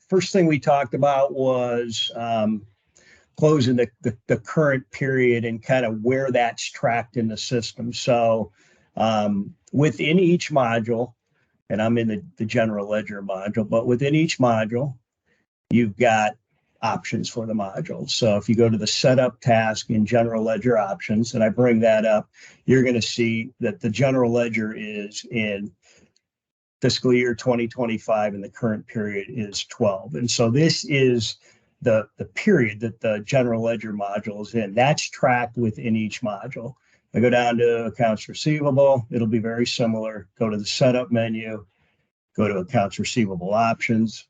first thing we talked about was closing the current period and kind of where that's tracked in the system. So within each module, and I'm in the general ledger module, but within each module, you've got options for the module. So if you go to the setup task in general ledger options, and I bring that up, you're going to see that the general ledger is in fiscal year 2025 and the current period is 12. And so this is the period that the general ledger module is in. That's tracked within each module. I go down to accounts receivable. It'll be very similar. Go to the setup menu, go to accounts receivable options.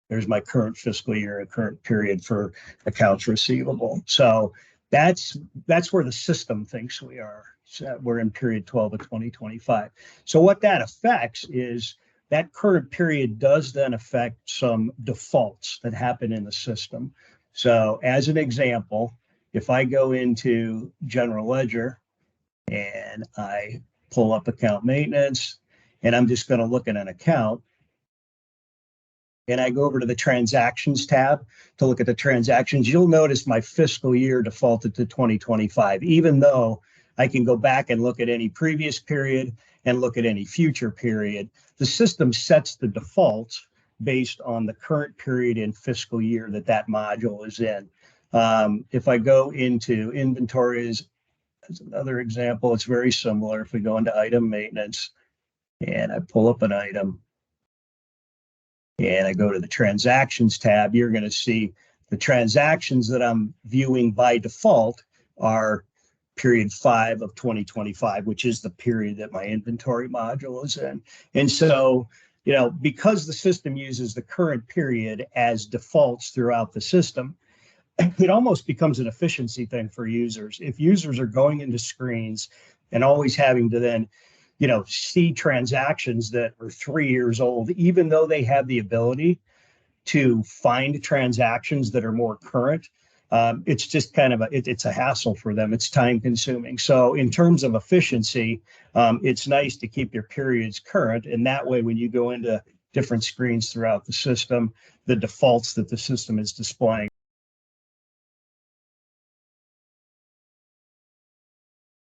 There's my current fiscal year and current period for accounts receivable. So that's where the system thinks we are. So we're in period 12 of 2025. So what that affects is that current period does then affect some defaults that happen in the system. So as an example, if I go into general ledger and I pull up account maintenance, and I'm just going to look at an account, and I go over to the transactions tab to look at the transactions, you'll notice my fiscal year defaulted to 2025, even though I can go back and look at any previous period and look at any future period. The system sets the defaults based on the current period and fiscal year that module is in. If I go into inventories, as another example, it's very similar. If we go into item maintenance and I pull up an item and I go to the transactions tab, you're going to see the transactions that I'm viewing by default are period 5 of 2025, which is the period that my inventory module is in. And so, because the system uses the current period as defaults throughout the system, it almost becomes an efficiency thing for users. If users are going into screens and always having to then, see transactions that are 3 years old, even though they have the ability to find transactions that are more current, it's just kind of it's a hassle for them. It's time consuming. So in terms of efficiency, it's nice to keep your periods current. And that way, when you go into different screens throughout the system, the defaults that the system is displaying